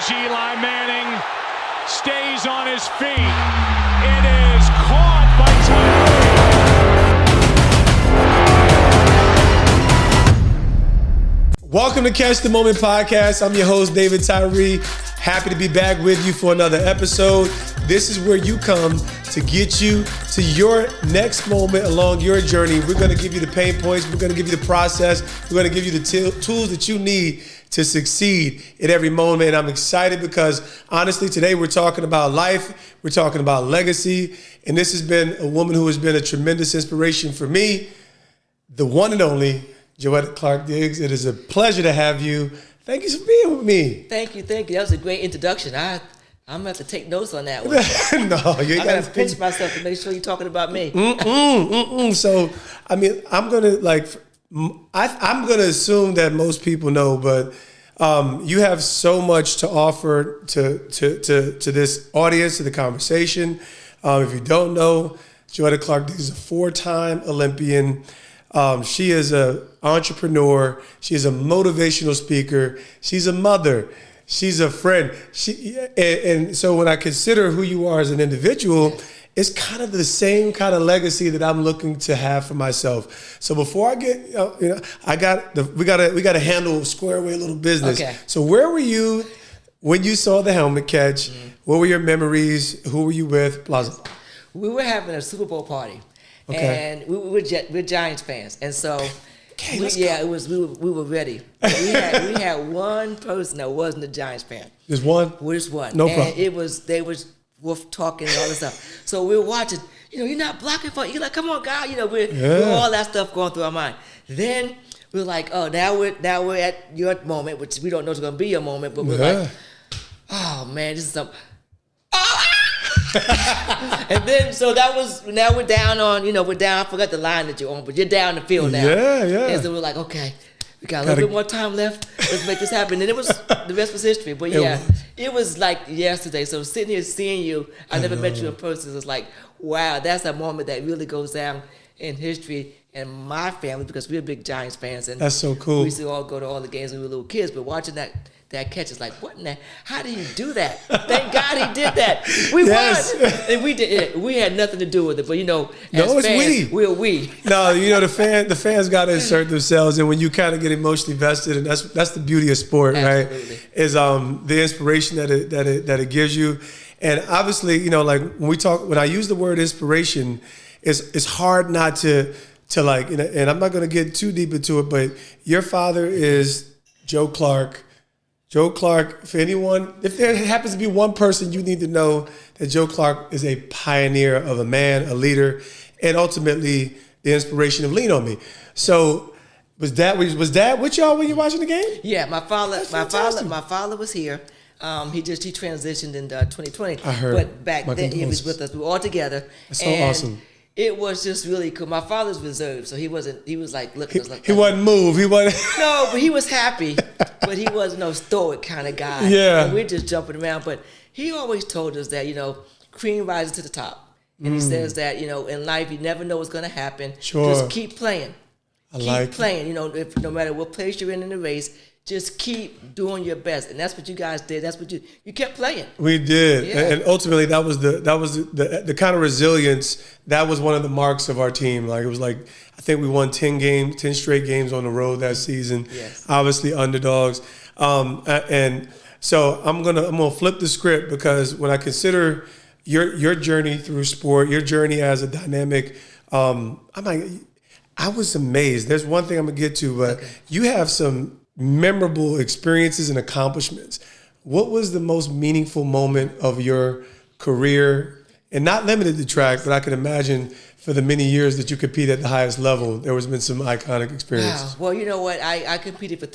as Eli Manning stays on his feet. It is caught by Tyree. Welcome to Catch the Moment podcast. I'm your host, David Tyree. Happy to be back with you for another episode. This is where you come to get you to your next moment along your journey. We're going to give you the pain points. We're going to give you the process. We're going to give you the tools that you need to succeed at every moment. And I'm excited because, honestly, today we're talking about life. We're talking about legacy. And this has been a woman who has been a tremendous inspiration for me, the one and only Joetta Clark-Diggs. It is a pleasure to have you. Thank you for being with me. Thank you. That was a great introduction. I'm going to have to take notes on that one. No, you got to pinch myself to make sure you're talking about me. So, I mean, I'm going to assume that most people know, but you have so much to offer to this audience, to the conversation. If you don't know, Joetta Clark-Diggs is a 4-time Olympian. She is an entrepreneur. She is a motivational speaker. She's a mother. She's a friend. And so when I consider who you are as an individual, it's kind of the same kind of legacy that I'm looking to have for myself. So before I get, we got to handle square away a little business. Okay. So where were you when you saw the helmet catch? Mm-hmm. What were your memories? Who were you with? Blah, blah, blah. We were having a Super Bowl party. Okay. And we're Giants fans, and so we were ready. We had one person that wasn't a Giants fan. Just one. Just one. No problem. They was wolf talking and all this stuff. So we were watching. You're not blocking for. You're like, come on, God. We're all that stuff going through our mind. Then we're like, oh, now we're at your moment, which we don't know if it's gonna be your moment, but we're like, oh man, this is something. And then, so that was, now we're down on, we're down, I forgot the line that you're on, but you're down the field now. Yeah. And so we're like, okay, we got a little bit more time left. Let's make this happen. And the rest was history. But it was like yesterday. So sitting here seeing you, I never met you in person. It was like, wow, that's a moment that really goes down in history and my family, because we're big Giants fans. And that's so cool. We used to all go to all the games when we were little kids, but watching that catch is like, what in that? How do you do that? Thank God he did that. We won. And we did it. We had nothing to do with it. But as fans, we're we. No, the fans got to insert themselves, and when you kind of get emotionally vested, and that's the beauty of sport, absolutely. Right? Is the inspiration that it gives you. And obviously, like when I use the word inspiration, it's hard not to like, and I'm not going to get too deep into it, but your father is Joe Clark. Joe Clark, for anyone, if there happens to be one person, you need to know that Joe Clark is a pioneer of a man, a leader, and ultimately the inspiration of Lean On Me. So was Dad with y'all when you were watching the game? Yeah, my father was here. He transitioned in 2020. I heard. But back then he was with us. We were all together. That's so awesome. It was just really cool. My father's reserved, so he was like looking at us like he wasn't moved. He wasn't. No, but he was happy. But he wasn't no stoic kind of guy. Yeah. And we're just jumping around. But he always told us that, cream rises to the top. And he says that, in life you never know what's gonna happen. Sure. Just keep playing. Keep playing. If no matter what place you're in the race, just keep doing your best, and that's what you guys did. That's what you kept playing. We did, and ultimately that was the kind of resilience that was one of the marks of our team. Like it was like I think we won 10 straight games on the road that season. Yes. Obviously underdogs, and so I'm gonna flip the script because when I consider your journey through sport, your journey as a dynamic, I was amazed. There's one thing I'm gonna get to, but you have some memorable experiences and accomplishments. What was the most meaningful moment of your career? And not limited to track, but I can imagine for the many years that you compete at the highest level, there has been some iconic experiences. Wow. Well, you know what? I competed for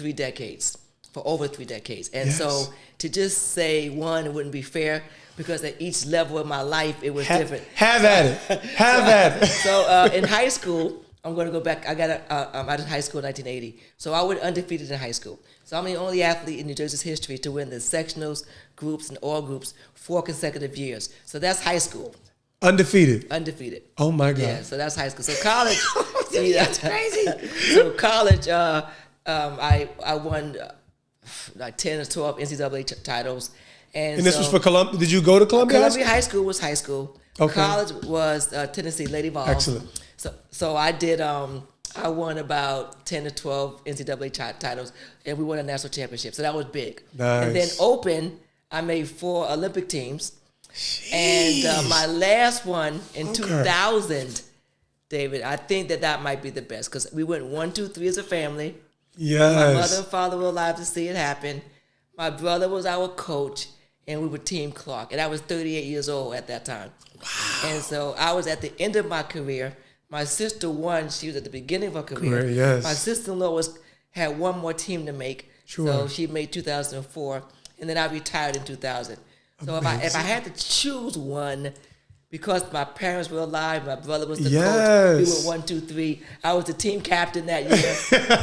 over 3 decades. And so to just say one, it wouldn't be fair because at each level of my life, it was different. Have at it. So in high school, I'm going to go back. I'm out of high school in 1980. So I went undefeated in high school. So I'm the only athlete in New Jersey's history to win the sectionals, groups, and all groups 4 consecutive years. So that's high school. Undefeated. Oh my God. Yeah, so that's high school. So college. That's crazy. So college, I won like 10 or 12 NCAA titles. And this was for Columbia. Did you go to Columbia? Columbia High School was high school. Okay. College was Tennessee Lady Vols. Excellent. So I did. I won about 10 to 12 NCAA titles, and we won a national championship. So that was big. Nice. And then Open, I made 4 Olympic teams. Jeez. And my last one in 2000, David, I think that might be the best because we went 1, 2, 3 as a family. Yes. My mother and father were alive to see it happen. My brother was our coach, and we were Team Clark. And I was 38 years old at that time. Wow. And so I was at the end of my career. My sister won. She was at the beginning of her career. Great, yes. My sister-in-law had one more team to make. Sure. So she made 2004, and then I retired in 2000. So if I had to choose one, because my parents were alive, my brother was the coach, we were 1, 2, 3. I was the team captain that year.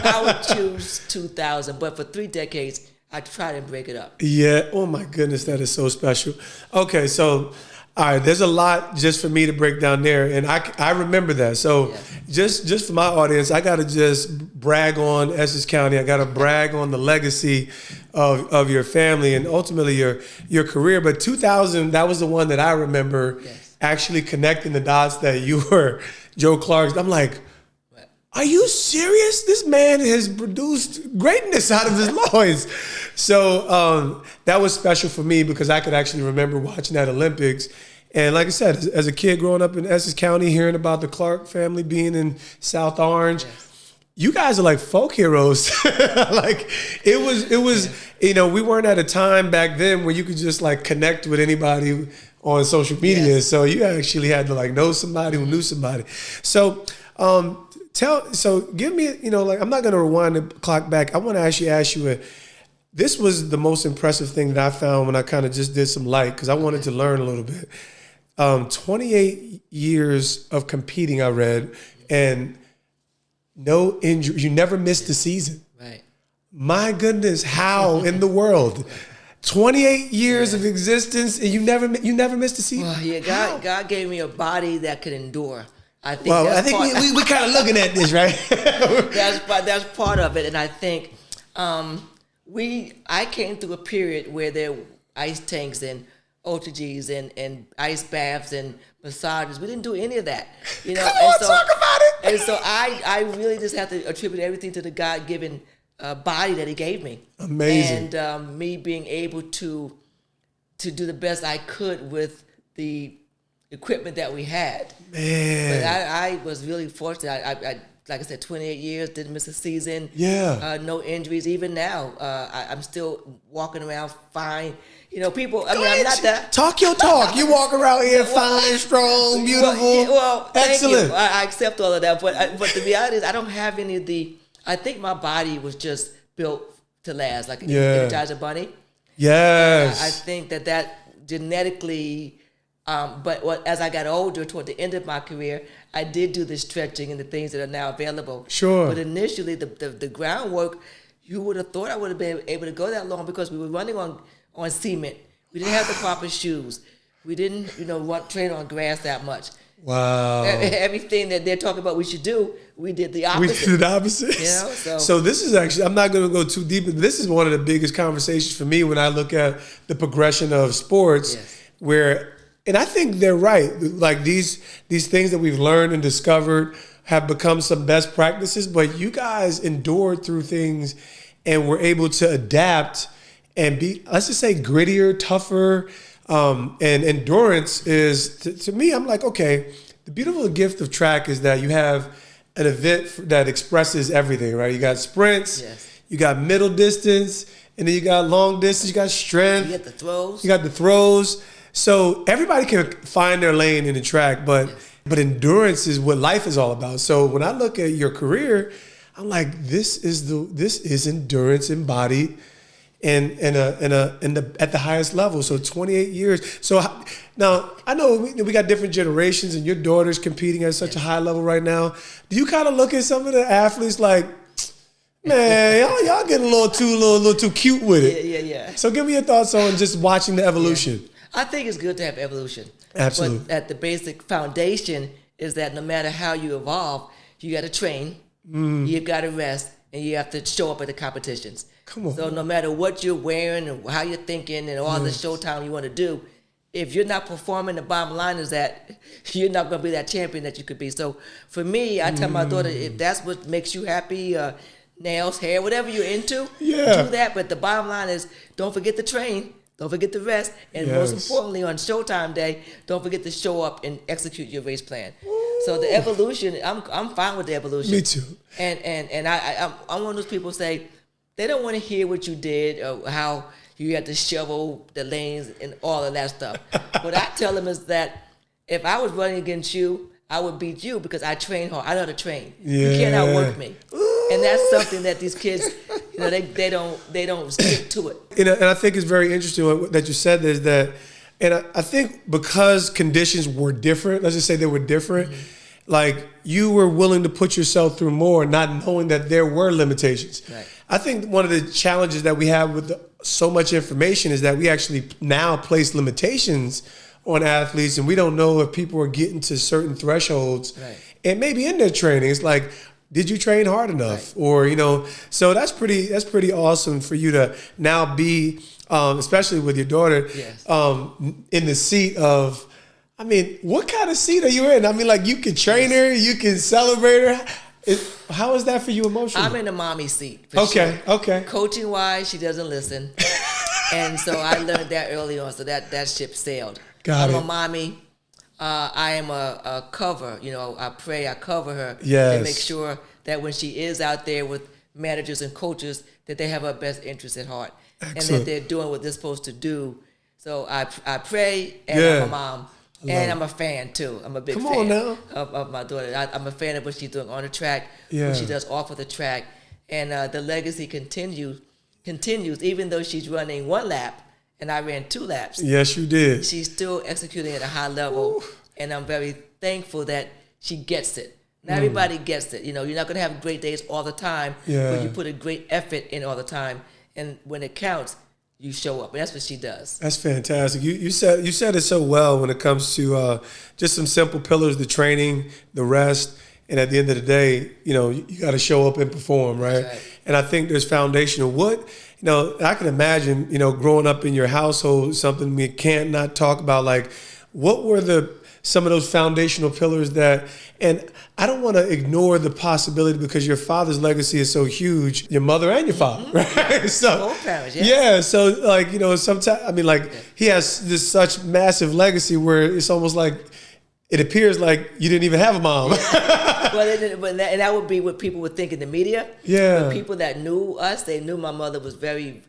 I would choose 2000. But for 3 decades, I tried to break it up. Yeah. Oh my goodness, that is so special. Okay, so all right, there's a lot just for me to break down there, and I remember that. So just for my audience, I got to just brag on Essex County. I got to brag on the legacy of your family and ultimately your career. But 2000, that was the one that I remember actually connecting the dots that you were Joe Clark. I'm like, are you serious? This man has produced greatness out of his loins. So that was special for me because I could actually remember watching that Olympics. And like I said, as a kid growing up in Essex County, hearing about the Clark family being in South Orange, you guys are like folk heroes. Like it was, you know, we weren't at a time back then where you could just like connect with anybody on social media. Yes. So you actually had to like know somebody who knew somebody. So give me, you know, like I'm not going to rewind the clock back. I want to actually ask you this was the most impressive thing that I found when I kind of just did some light because I wanted to learn a little bit. 28 years of competing, I read, and no injury. You never missed a season. Right. My goodness, how in the world? 28 years of existence, and you never missed a season. Well, yeah, God gave me a body that could endure. I think. Well, I think we kind of looking at this, right? that's part of it, and I think I came through a period where there were ice tanks and OTGs and ice baths and massages. We didn't do any of that. You know, talk about it. And so I really just have to attribute everything to the God-given body that He gave me. Amazing. And me being able to do the best I could with the equipment that we had. Man. But I was really fortunate. I like I said, 28 years, didn't miss a season. Yeah. No injuries. Even now, I'm still walking around fine. You know, people, I'm not that. Talk your talk. You walk around here fine, strong, beautiful. Well, excellent. Thank you. I accept all of that. But the reality is I don't have any of the, I think my body was just built to last, like an Energizer Bunny. Yes. I think that genetically, but as I got older, toward the end of my career, I did do the stretching and the things that are now available. Sure. But initially, the groundwork, you would have thought I would have been able to go that long because we were running on cement. We didn't have the proper shoes. We didn't, train on grass that much. Wow. Everything that they're talking about we should do, we did the opposite. We did the opposite. So this is actually, I'm not going to go too deep, but this is one of the biggest conversations for me when I look at the progression of sports where, and I think they're right. Like these things that we've learned and discovered have become some best practices, but you guys endured through things and were able to adapt and be, let's just say, grittier, tougher. And endurance is, to me, I'm like, okay, the beautiful gift of track is that you have an event that expresses everything, right? You got sprints, you got middle distance, and then you got long distance, you got strength. You got the throws. So everybody can find their lane in the track, but endurance is what life is all about. So when I look at your career, I'm like, this is endurance embodied and at the highest level. So 28 years. So now I know we got different generations, and your daughter's competing at such a high level right now. Do you kind of look at some of the athletes like, man, y'all getting a little too cute with it? Yeah. So give me your thoughts on just watching the evolution. Yeah. I think it's good to have evolution. Absolutely. But at the basic foundation is that no matter how you evolve, you got to train, you've got to rest, and you have to show up at the competitions. Come on. So no matter what you're wearing and how you're thinking and all the showtime you want to do, if you're not performing, the bottom line is that you're not going to be that champion that you could be. So for me, I tell my daughter, if that's what makes you happy, nails, hair, whatever you're into, do that. But the bottom line is, don't forget to train. Don't forget to rest. And most importantly, on Showtime day, don't forget to show up and execute your race plan. So the evolution, I'm fine with the evolution. Me too. And I'm one of those people say, they don't want to hear what you did or how you had to shovel the lanes and all of that stuff. What I tell them is that if I was running against you, I would beat you because I train hard. I know how to train. You can't outwork me. And that's something that these kids, they don't stick to it. And I think it's very interesting that you said this, that, and I think because conditions were different, let's just say they were different, like you were willing to put yourself through more, not knowing that there were limitations. Right. I think one of the challenges that we have with so much information is that we actually now place limitations on athletes, and we don't know if people are getting to certain thresholds. Right. And maybe in their training, it's like, did you train hard enough? Right. Or, so that's pretty awesome for you to now be, especially with your daughter, in the seat of, I mean, what kind of seat are you in? I mean, like you can train her, you can celebrate her. How is that for you emotionally? I'm in the mommy seat. For sure. Okay. Coaching wise, she doesn't listen. And so I learned that early on, so that ship sailed. I'm a mommy. I am a cover. I pray, I cover her to make sure that when she is out there with managers and coaches, that they have her best interests at heart. Excellent. And that they're doing what they're supposed to do. So I pray, and I'm a mom. And I'm a fan too. I'm a big fan of my daughter. I'm a fan of what she's doing on the track, what she does off of the track. And the legacy continues, even though she's running 1 lap and I ran 2 laps. Yes, you did. She's still executing at a high level. Ooh. And I'm very thankful that she gets it. Not everybody gets it. You're not going to have great days all the time, but you put a great effort in all the time. And when it counts, you show up, and that's what she does. That's fantastic. You said it so well when it comes to just some simple pillars: the training, the rest, and at the end of the day, you got to show up and perform, right? And I think there's foundational. I can imagine, growing up in your household, something we can't not talk about. Like, what were some of those foundational pillars that? And I don't want to ignore the possibility because your father's legacy is so huge, your mother and your father, right? So, both parents, yes. So sometimes, I mean, he has this such massive legacy where it's almost like it appears like you didn't even have a mom. And that would be what people would think in the media. Yeah. But people that knew us, they knew my mother was very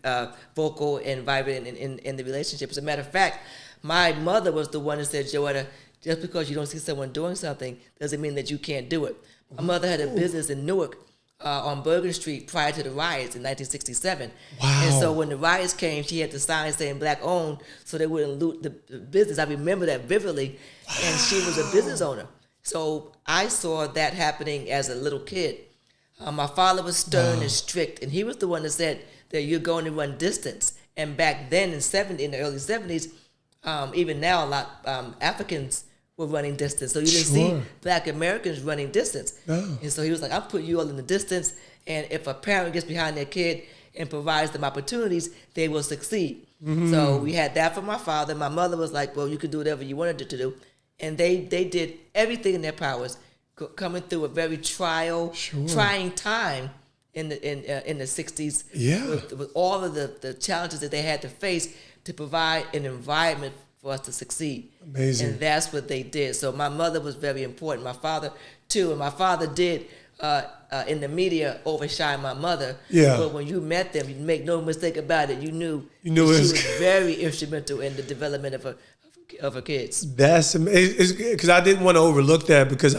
vocal and vibrant in the relationship. As a matter of fact, my mother was the one that said, Joetta, just because you don't see someone doing something doesn't mean that you can't do it. My mother had a business in Newark on Bergen Street prior to the riots in 1967. Wow. And so when the riots came, she had the sign saying black owned so they wouldn't loot the business. I remember that vividly. Wow. And she was a business owner. So I saw that happening as a little kid. My father was stern and strict, and he was the one that said that you're going to run distance. And back then in the early 70s, even now a lot Africans were running distance. So you didn't see black Americans running distance. No. And so he was like, I'll put you all in the distance, and if a parent gets behind their kid and provides them opportunities, they will succeed. Mm-hmm. So we had that from my father. My mother was like, well, you can do whatever you wanted to do. And they did everything in their powers, coming through a very trying time in the 60s with all of the challenges that they had to face to provide an environment for us to succeed. Amazing. And that's what they did. So my mother was very important. My father too. And my father did in the media overshine my mother. Yeah. But when you met them, you make no mistake about it. You knew she was very instrumental in the development of her kids. That's amazing. Because I didn't want to overlook that, because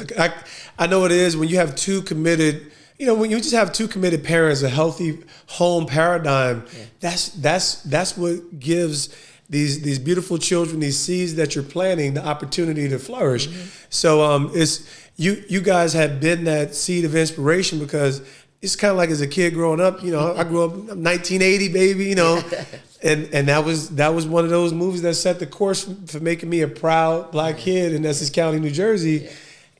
I know it is when you have two committed. When you just have two committed parents, a healthy home paradigm. Yeah. That's what gives these beautiful children, these seeds that you're planting, the opportunity to flourish. Mm-hmm. So it's you guys have been that seed of inspiration, because it's kind of like as a kid growing up, I grew up 1980, baby, and that was one of those movies that set the course for making me a proud black kid in Essex County, New Jersey.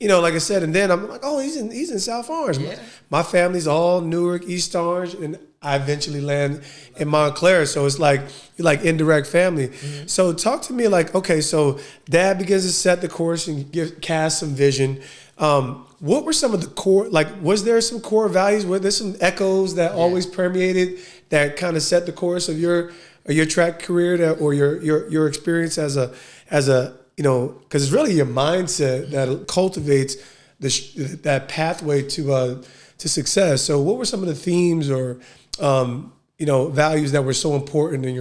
Yeah. like I said, and then I'm like, oh, he's in South Orange. Yeah. My family's all Newark, East Orange, and I eventually land in Montclair. So it's like you're like indirect family. Mm-hmm. So talk to me like, okay, so Dad begins to set the course and cast some vision. What were some of the core, like, was there some core values? Were there some echoes that always permeated that kind of set the course of your track career or your experience as a because it's really your mindset that cultivates that pathway to success. So what were some of the themes or values that were so important in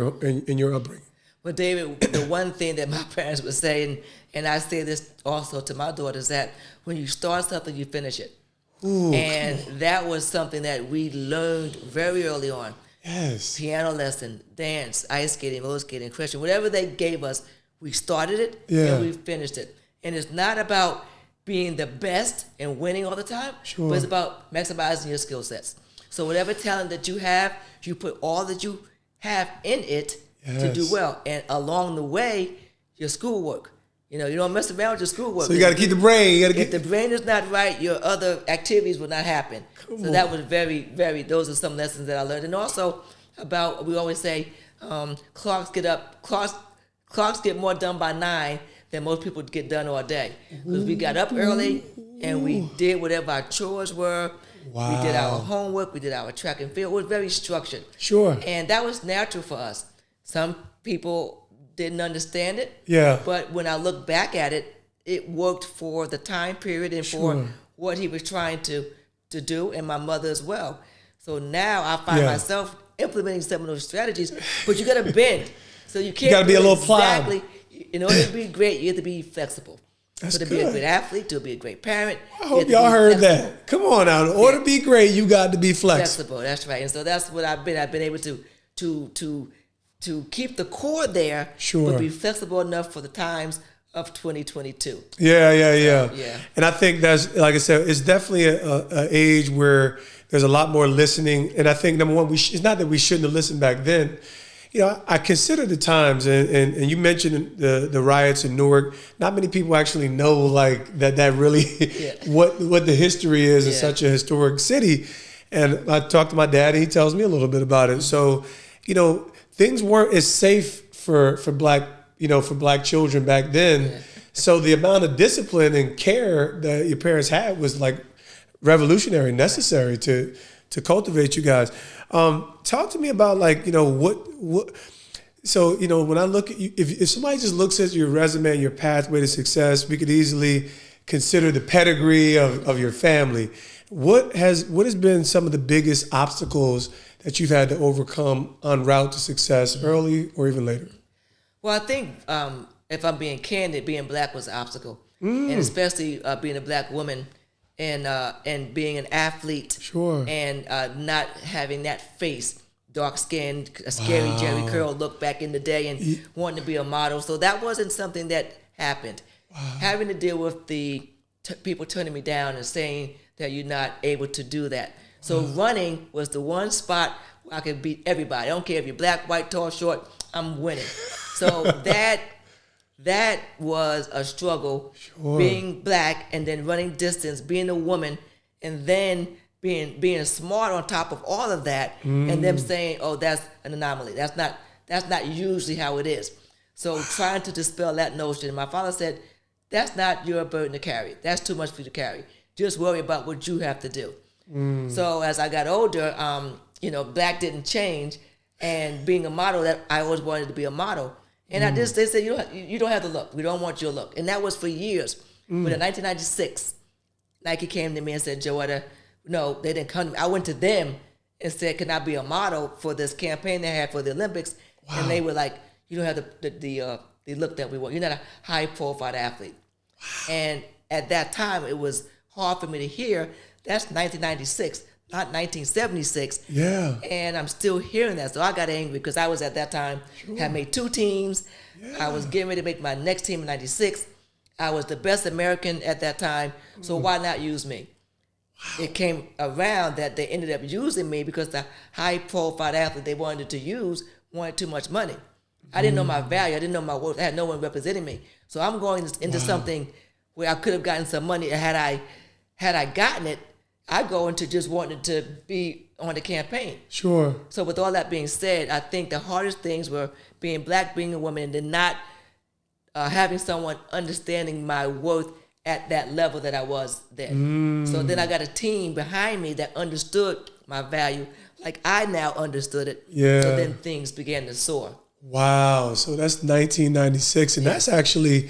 your upbringing? Well, David, the one thing that my parents would say, and I say this also to my daughters, that when you start something, you finish it. Ooh, and that was something that we learned very early on. Yes. Piano lesson, dance, ice skating, roller skating, Christian, whatever they gave us, we started it and we finished it. And it's not about being the best and winning all the time, but it's about maximizing your skill sets. So whatever talent that you have, you put all that you have in it to do well. And along the way, your schoolwork. You don't mess around with your schoolwork. So you got to keep the brain. If the brain is not right, your other activities will not happen. That was very, very, those are some lessons that I learned. And also about, we always say, clocks get more done by 9 than most people get done all day. Because we got up early and we did whatever our chores were. Wow. We did our homework. We did our track and field. It was very structured. Sure. And that was natural for us. Some people didn't understand it. Yeah. But when I look back at it, it worked for the time period and for what he was trying to do, and my mother as well. So now I find myself implementing some of those strategies, but you got to bend. So you can't. You got to be a little pliable. In order to be great, you have to be flexible. That's to be a great athlete, to be a great parent. I hope y'all heard that. Come on now. In order to be great, you got to be flexible. That's right. And so that's what I've been. I've been able to keep the core there, but be flexible enough for the times of 2022. Yeah. And I think that's, like I said, it's definitely an age where there's a lot more listening. And I think, number one, it's not that we shouldn't have listened back then. I consider the times, and you mentioned the riots in Newark. Not many people actually know like that really what the history is in such a historic city. And I talked to my dad, and he tells me a little bit about it. So, things weren't as safe for black children back then. Yeah. So the amount of discipline and care that your parents had was like revolutionary, necessary to cultivate you guys. Talk to me about like, what. So, when I look at you, if somebody just looks at your resume and your pathway to success, we could easily consider the pedigree of your family. What has been some of the biggest obstacles that you've had to overcome en route to success, early or even later? Well, I think if I'm being candid, being black was an obstacle, and especially being a black woman and being an athlete, and not having that face, dark skin, a scary Jerry curl look back in the day, and wanting to be a model. So that wasn't something that happened. Having to deal with the people turning me down and saying that you're not able to do that. So running was the one spot where I could beat everybody. I don't care if you're black, white, tall, short, I'm winning. So that was a struggle, being black and then running distance, being a woman, and then being smart on top of all of that, and them saying, oh, that's an anomaly. That's not usually how it is. So trying to dispel that notion. My father said, that's not your burden to carry. That's too much for you to carry. Just worry about what you have to do. So as I got older, black didn't change, and being a model, that I always wanted to be a model. And they said, you don't have the look. We don't want your look. And that was for years. But in 1996, Nike came to me and said, Joetta, no, they didn't come to me. I went to them and said, can I be a model for this campaign they had for the Olympics? Wow. And they were like, you don't have the look that we want. You're not a high-profile athlete. Wow. And at that time, it was hard for me to hear. That's 1996, not 1976. Yeah. And I'm still hearing that. So I got angry because I was at that time, had made 2 teams. Yeah. I was getting ready to make my next team in 96. I was the best American at that time. So why not use me? Wow. It came around that they ended up using me because the high-profile athlete they wanted to use wanted too much money. I didn't know my value. I didn't know my worth. I had no one representing me. So I'm going into something where I could have gotten some money. Had I gotten it, I go into just wanting to be on the campaign. Sure. So with all that being said, I think the hardest things were being black, being a woman, and then not having someone understanding my worth at that level that I was then. So then I got a team behind me that understood my value like I now understood it. Yeah. So then things began to soar. Wow. So that's 1996. And that's actually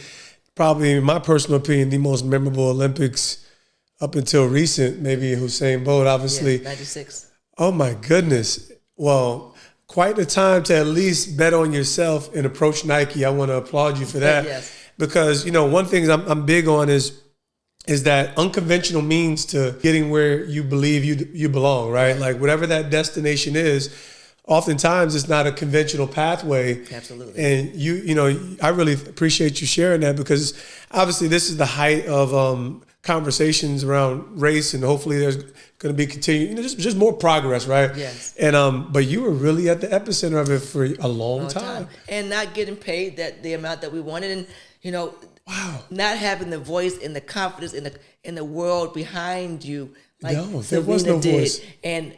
probably, in my personal opinion, the most memorable Olympics up until recent, maybe Usain Bolt, obviously. Yeah, 96. Oh, my goodness. Well, quite the time to at least bet on yourself and approach Nike. I want to applaud you for that. Yes. Because, one thing I'm big on is that unconventional means to getting where you believe you belong, right? Like whatever that destination is, oftentimes it's not a conventional pathway. Absolutely. And I really appreciate you sharing that, because obviously this is the height of conversations around race, and hopefully there's going to be continued, just more progress, right? Yes. And but you were really at the epicenter of it for a long time. And not getting paid the amount that we wanted, and wow, not having the voice and the confidence in the world behind you. Like no, there was no did, voice. And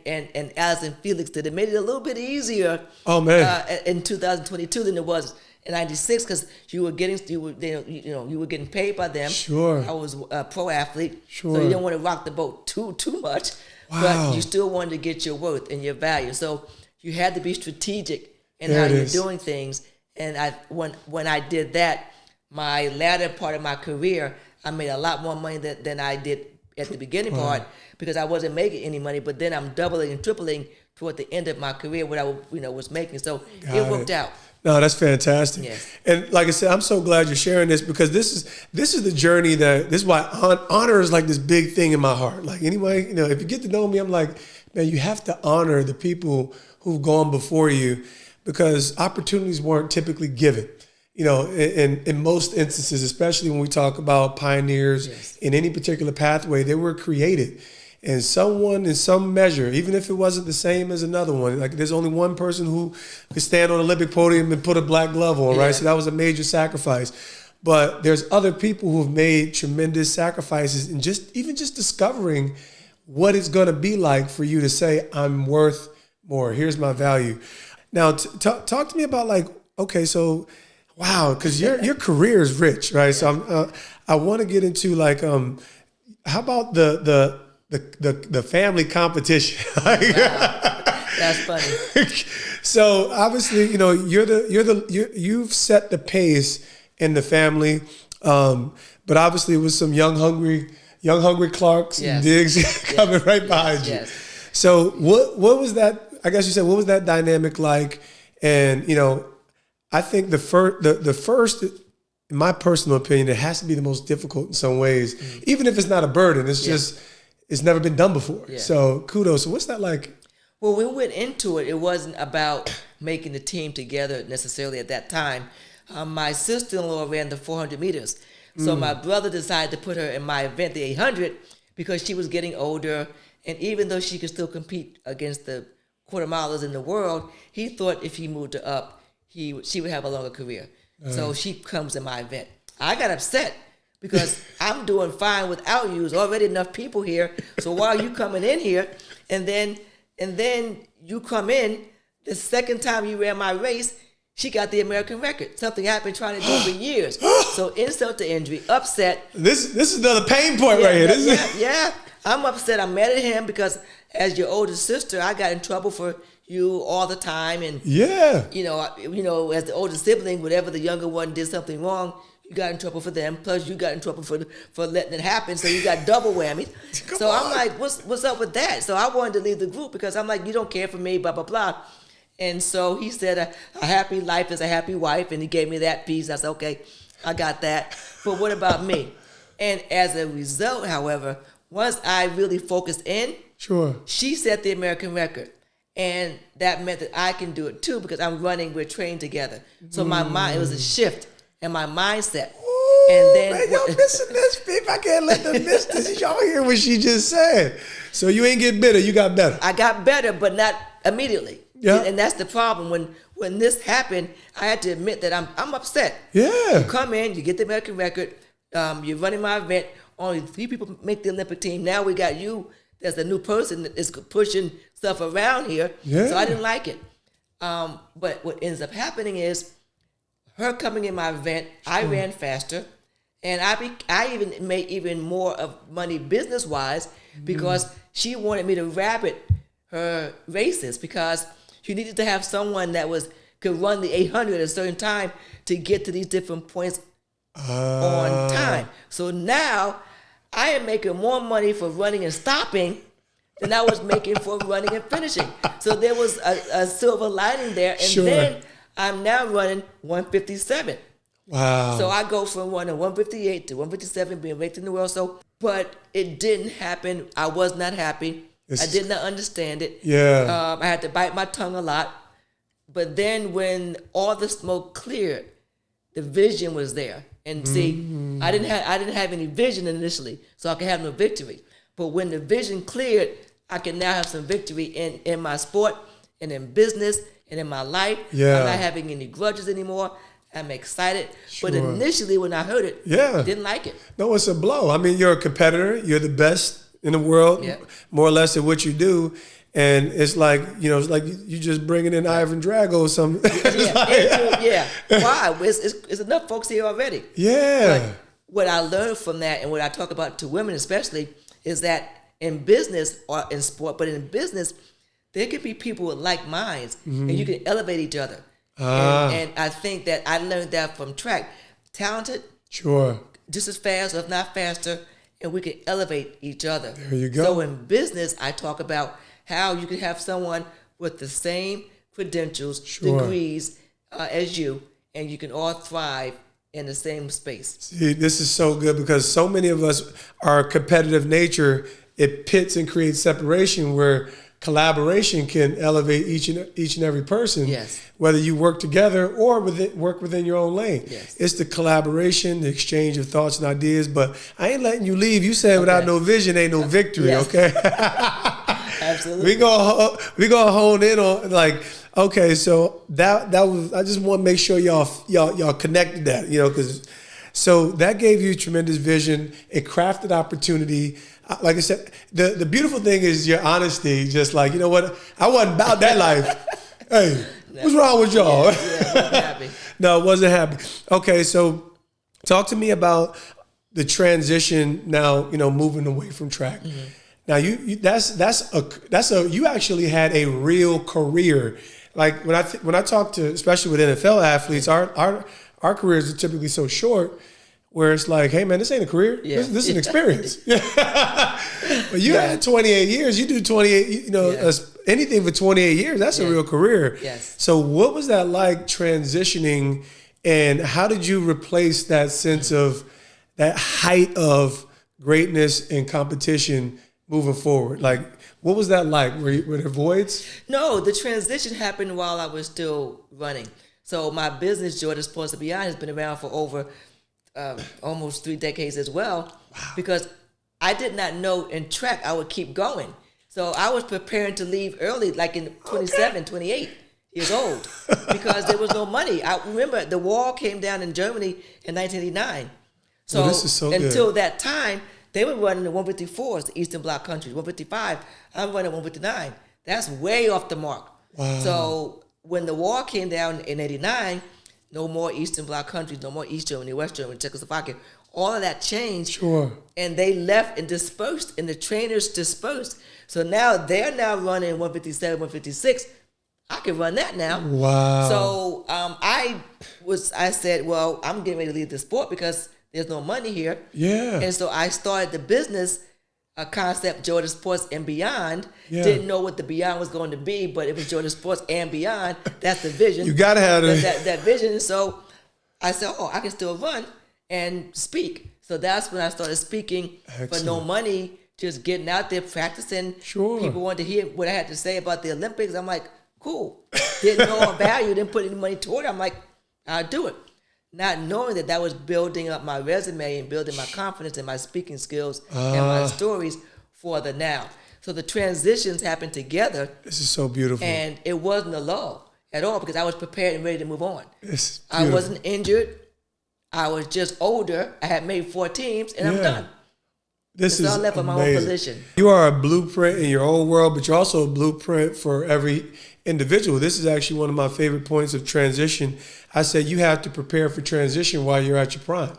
Allison Felix did. It made it a little bit easier. Oh man, in 2022 than it was in '96, because you were getting paid by them. Sure. I was a pro athlete. Sure. So you didn't want to rock the boat too much. Wow. But you still wanted to get your worth and your value. So you had to be strategic in There how it you're is. doing things. And when I did that, my latter part of my career, I made a lot more money than I did at the beginning part, because I wasn't making any money. But then I'm doubling and tripling toward the end of my career what I was making. So it worked out. No, that's fantastic. Yes. And like I said, I'm so glad you're sharing this, because this is the journey this is why honor is like this big thing in my heart. Like anyway, if you get to know me, I'm like, man, you have to honor the people who've gone before you, because opportunities weren't typically given. In most instances, especially when we talk about pioneers Yes. in any particular pathway, they were created. And someone in some measure, even if it wasn't the same as another one, like there's only one person who could stand on an Olympic podium and put a black glove on, right? So that was a major sacrifice. But there's other people who've made tremendous sacrifices, and even just discovering what it's going to be like for you to say, I'm worth more. Here's my value. Now, talk to me about okay, so wow, because your career is rich, right? So I want to get into how about the family competition? Wow. That's funny. So obviously, you've set the pace in the family, but obviously it was some young hungry Clarks and Diggs coming right behind you. Yes. So what was that? I guess you said, what was that dynamic like? And I think the first, in my personal opinion, it has to be the most difficult in some ways, even if it's not a burden. It's just, it's never been done before. Yeah. So kudos. So what's that like? Well, we went into it. It wasn't about making the team together necessarily at that time. My sister-in-law ran the 400 meters. So my brother decided to put her in my event, the 800, because she was getting older. And even though she could still compete against the quarter milers in the world, he thought if he moved her up, she would have a longer career. So she comes in my event. I got upset because I'm doing fine without you. There's already enough people here. So why are you coming in here? And then you come in, the second time you ran my race, she got the American record. Something I've been trying to do for years. So insult to injury, upset. This is another pain point right here. Yeah. I'm upset. I'm mad at him because as your older sister, I got in trouble for you all the time. And as the older sibling, whenever the younger one did something wrong, you got in trouble for them. Plus, you got in trouble for letting it happen. So you got double whammy. So I'm like, what's up with that? So I wanted to leave the group because I'm like, you don't care for me, blah, blah, blah. And so he said, a happy life is a happy wife. And he gave me that piece. I said, okay, I got that. But what about me? And as a result, however, once I really focused in, she set the American record. And that meant that I can do it too because we're trained together. So my mind, it was a shift in my mindset. Ooh, and then man, y'all missing this, people. I can't let them miss this. Y'all hear what she just said. So you ain't get bitter, you got better. I got better, but not immediately. Yeah. And that's the problem. When this happened, I had to admit that I'm upset. Yeah. You come in, you get the American record, You're running my event. Only 3 people make the Olympic team. Now we got you. There's a new person that is pushing stuff around here. Yeah. So I didn't like it. But what ends up happening is her coming in my event, I ran faster, and I even made even more of money business-wise because she wanted me to rabbit her races because she needed to have someone that could run the 800 at a certain time to get to these different points on time. So now I am making more money for running and stopping than I was making for running and finishing. So there was a silver lining there. And then I'm now running 157. Wow. So I go from running 158 to 157, being ranked in the world. So, but it didn't happen. I was not happy. I did not understand it. Yeah. I had to bite my tongue a lot. But then when all the smoke cleared, the vision was there. And see, I didn't have any vision initially, so I could have no victory. But when the vision cleared, I can now have some victory in my sport and in business and in my life. Yeah. I'm not having any grudges anymore. I'm excited. Sure. But initially when I heard it, didn't like it. No, it's a blow. I mean, you're a competitor. You're the best in the world, more or less at what you do. And it's like, it's like you just bringing in Ivan Drago or something. Why? It's enough folks here already. Yeah. But what I learned from that and what I talk about to women especially is that in business or in sport, but in business, there can be people with like minds and you can elevate each other. And I think that I learned that from track. Talented. Sure. Just as fast, if not faster, and we can elevate each other. There you go. So in business, I talk about how you can have someone with the same credentials, degrees as you, and you can all thrive in the same space. See, this is so good because so many of us, our competitive nature, it pits and creates separation where collaboration can elevate each and every person, whether you work together or work within your own lane. Yes. It's the collaboration, the exchange of thoughts and ideas, but I ain't letting you leave. You said without no vision ain't no victory, okay? Absolutely. we gonna hone in on okay, so that was, I just want to make sure y'all connected that, because so that gave you tremendous vision. It crafted opportunity. Like I said, the beautiful thing is your honesty. Just like, you know what, I wasn't about that life. Hey, what's wrong with y'all? Wasn't happy. No, wasn't happy. Okay, so talk to me about the transition now. Moving away from track. Now you actually had a real career. Like when I talk to, especially with NFL athletes, our careers are typically so short, where it's like, hey man, this ain't a career. This is an experience. But you had 28 years. You do 28. Anything for 28 years. That's a real career. Yes. So what was that like transitioning, and how did you replace that sense of that height of greatness and competition moving forward? Like, what was that like? Were there voids? No, the transition happened while I was still running. So my business, Joetta Sports and Beyond, has been around for over almost 3 decades as well. Wow. Because I did not know in track I would keep going. So I was preparing to leave early, like in 27, 28 years old, because there was no money. I remember the wall came down in Germany in 1989. So, this is so until good. that time, they were running the 154s, the Eastern Bloc countries. 155, I'm running 159. That's way off the mark. Wow. So when the wall came down in 89, no more Eastern Bloc countries, no more East Germany, West Germany, Czechoslovakia. All of that changed. Sure. And they left and dispersed, and the trainers dispersed. So now they're now running 157, 156. I can run that now. Wow. So I said, well, I'm getting ready to leave the sport because there's no money here. Yeah. And so I started the business concept, Joetta Sports and Beyond. Yeah. Didn't know what the Beyond was going to be, but it was Joetta Sports and Beyond. That's the vision. You got to have that vision. So I said, I can still run and speak. So that's when I started speaking. Excellent. For no money, just getting out there, practicing. Sure. People wanted to hear what I had to say about the Olympics. I'm like, cool. Didn't know a value, didn't put any money toward it. I'm like, I'll do it. Not knowing that was building up my resume and building my confidence and my speaking skills and my stories for the now. So the transitions happened together. This is so beautiful. And it wasn't a lull at all because I was prepared and ready to move on. It's I wasn't injured. I was just older. I had made 4 teams, and I'm done. This is all left of my own position. You are a blueprint in your own world, but you're also a blueprint for every individual. This is actually one of my favorite points of transition. I said you have to prepare for transition while you're at your prime.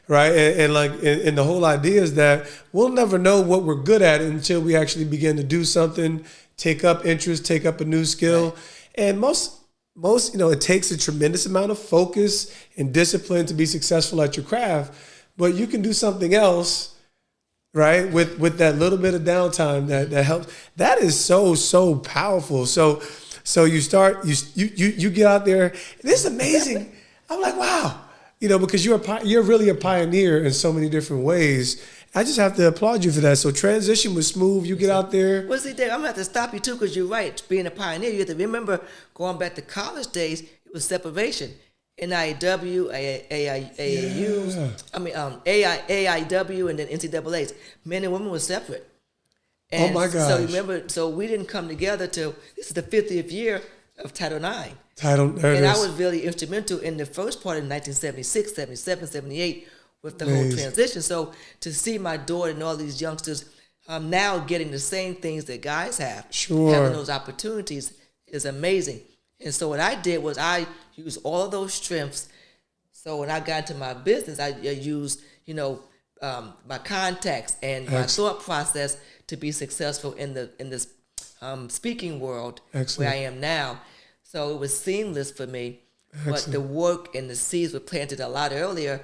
Right. And the whole idea is that we'll never know what we're good at until we actually begin to do something, take up interest, take up a new skill. Right. And most, it takes a tremendous amount of focus and discipline to be successful at your craft, but you can do something else, right? With that little bit of downtime that helps. That is so powerful. So you start, you get out there. This is amazing. I'm like, wow, because you're really a pioneer in so many different ways. I just have to applaud you for that. So transition was smooth. You get out there. Well, see, Dave, I'm going to have to stop you, too, because you're right. Being a pioneer, you have to remember going back to college days, it was separation. NIW, AIW, and then NCAAs. Men and women were separate. And oh, my gosh. So remember, we didn't come together till, this is the 50th year of Title IX. And I was really instrumental in the first part in 1976, 77, 78, with the whole transition. So to see my daughter and all these youngsters now getting the same things that guys have, having those opportunities is amazing. And so what I did was I used all of those strengths. So when I got into my business, I used, my contacts and my thought process to be successful in this speaking world where I am now. So it was seamless for me. But the work and the seeds were planted a lot earlier.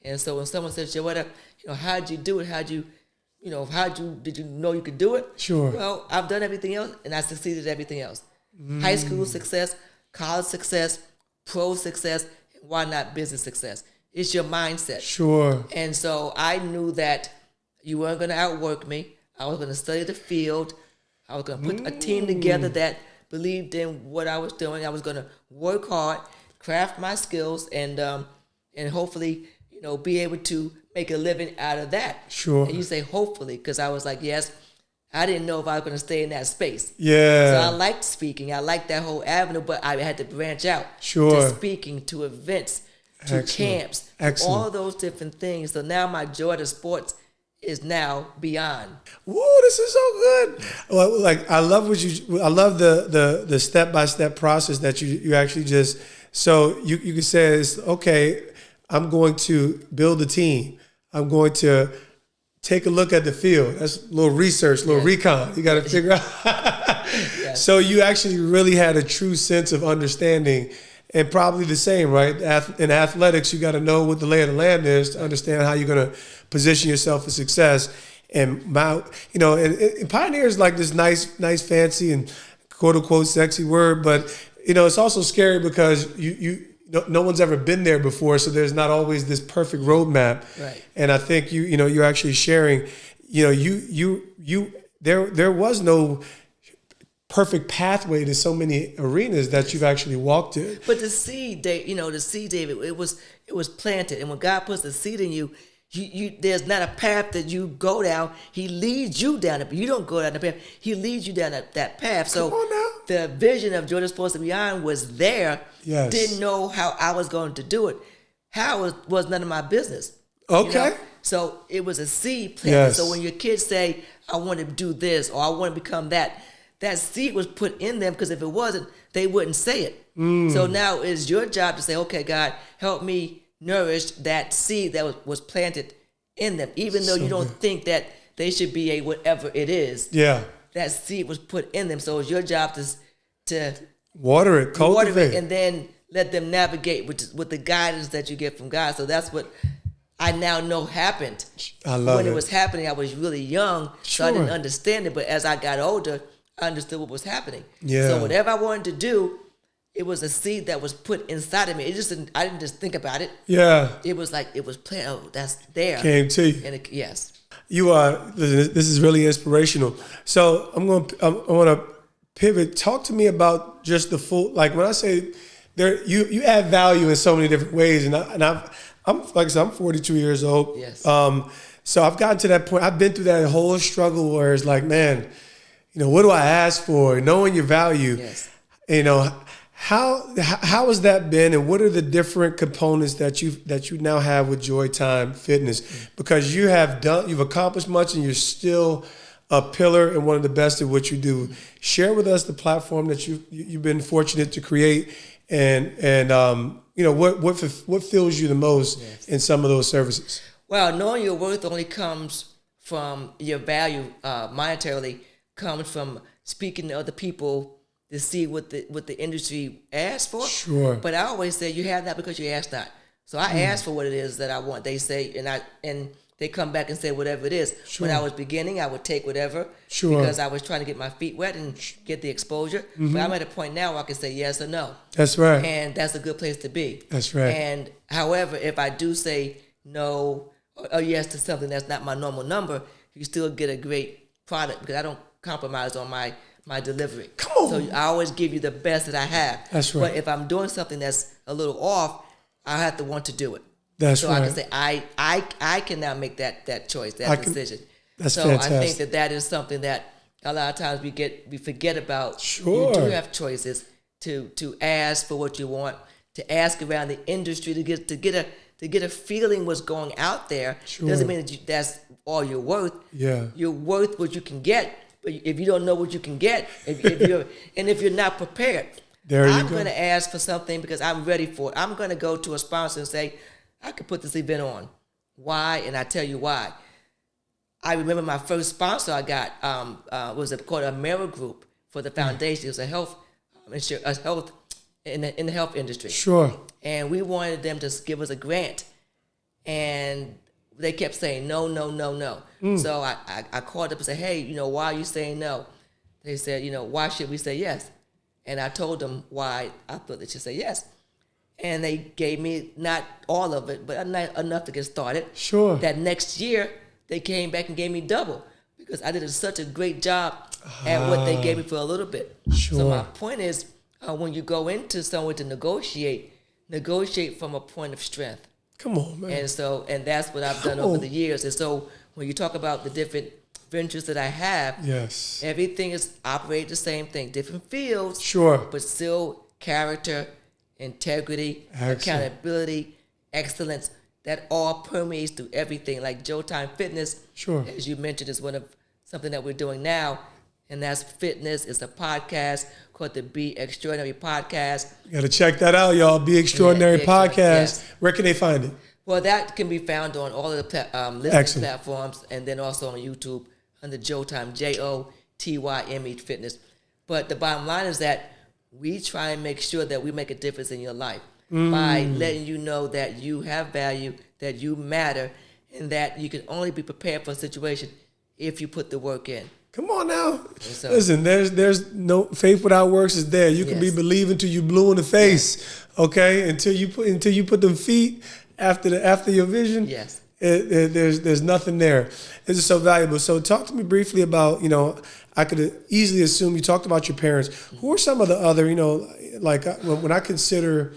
And so when someone says, Joetta, how'd you do it? Did you know you could do it? Sure. Well, I've done everything else, and I succeeded at everything else. High school success, college success, pro success, and why not business success? It's your mindset. Sure. And so I knew that you weren't going to outwork me. I was going to study the field. I was going to put a team together that believed in what I was doing. I was going to work hard, craft my skills, and hopefully, be able to make a living out of that. Sure. And you say hopefully, because I was like, yes, I didn't know if I was going to stay in that space. Yeah. So I liked speaking. I liked that whole avenue, but I had to branch out. Sure. To speaking, to events, to camps, all of those different things. So now my Joetta Sports is now beyond. Whoa, this is so good. Well, I love the step-by-step process that you actually just, so you can say it's, okay, I'm going to build a team. I'm going to take a look at the field. That's a little research, a little recon. You got to figure out. So you actually really had a true sense of understanding, and probably the same, right? In athletics, you got to know what the lay of the land is to understand how you're going to position yourself for success. And and pioneer is like this nice, fancy, and quote unquote sexy word, but it's also scary because no one's ever been there before, so there's not always this perfect roadmap. Right. And I think you're actually sharing. There was no perfect pathway to so many arenas that you've actually walked in. But the seed, David, it was planted, and when God puts the seed in you, there's not a path that you go down. He leads you down it, but you don't go down the path. He leads you down that path. So the vision of Joetta Sports and Beyond was there. Yes. Didn't know how I was going to do it. How was none of my business. Okay. So it was a seed planted. Yes. So when your kids say, I want to do this or I want to become that, that seed was put in them, because if it wasn't, they wouldn't say it. So now it's your job to say, okay, God, help me nourish that seed that was planted in them, even though you don't think that they should be a whatever it is. Yeah, that seed was put in them, so it's your job to water it, cultivate, and then let them navigate with the guidance that you get from God. So that's what I now know happened. I love when it was happening. I was really young, so I didn't understand it. But as I got older, I understood what was happening. Yeah. So whatever I wanted to do, it was a seed that was put inside of me. I didn't just think about it. Yeah. It was like, it was planted. Oh, that's there. Came to you. And yes. You are, this is really inspirational. So I want to pivot. Talk to me about just the full, like when I say there, you add value in so many different ways. And I'm like I said, I'm 42 years old. Yes. So I've gotten to that point. I've been through that whole struggle where it's like, man, what do I ask for? Knowing your value. Yes. How has that been, and what are the different components that you now have with Joy Time Fitness? Because you've accomplished much, and you're still a pillar and one of the best at what you do. Share with us the platform that you've been fortunate to create, and what fills you the most in some of those services. Well, knowing your worth only comes from your value monetarily, comes from speaking to other people to see what the industry asks for. Sure. But I always say you have that because you ask not. So I ask for what it is that I want. They say, and they come back and say whatever it is. Sure. When I was beginning, I would take whatever. Sure. Because I was trying to get my feet wet and get the exposure. Mm-hmm. But I'm at a point now where I can say yes or no. That's right. And that's a good place to be. That's right. And however, if I do say no or yes to something that's not my normal number, you still get a great product because I don't compromise on my delivery. Come on. So I always give you the best that I have. That's right. But if I'm doing something that's a little off, I have to want to do it. That's so right. I can say I can now make that choice, decision. That's so fantastic. I think that is something that a lot of times we forget about. Sure. You do have choices to ask for what you want, to ask around the industry to get a feeling what's going out there. Sure. Doesn't mean that that's all you're worth. Yeah. You're worth what you can get. But if you don't know what you can get, if you're not prepared, I'm going to ask for something because I'm ready for it. I'm going to go to a sponsor and say, I could put this event on. Why? And I tell you why. I remember my first sponsor I got was called Amera Group for the foundation. It was a health in the health industry. Sure. And we wanted them to give us a grant, and they kept saying no. So I called up and said, hey, why are you saying no? They said, why should we say yes? And I told them why I thought they should say yes. And they gave me not all of it, but enough to get started. Sure. That next year, they came back and gave me double because I did such a great job at what they gave me for a little bit. Sure. So my point is, when you go into somewhere to negotiate from a point of strength. Come on, man. And that's what I've done over the years. And so when you talk about the different ventures that I have, yes, everything is operated the same thing, different fields, sure, but still character, integrity, accountability, excellence. That all permeates through everything. Like Joe Time Fitness, sure, as you mentioned, is something that we're doing now, and that's fitness. It's a podcast called the Be Extraordinary Podcast. You got to check that out, y'all. Be Extraordinary Podcast. Yes. Where can they find it? Well, that can be found on all of the listening platforms, and then also on YouTube under Joe Time, JOTYME Fitness. But the bottom line is that we try and make sure that we make a difference in your life by letting you know that you have value, that you matter, and that you can only be prepared for a situation if you put the work in. Come on now. So, listen, there's no faith without works is dead. You can be believing till you blue in the face, okay? Until you put them feet after your vision. Yes. There's nothing there. This is so valuable. So talk to me briefly about, I could easily assume you talked about your parents. Who are some of the other, like when I consider,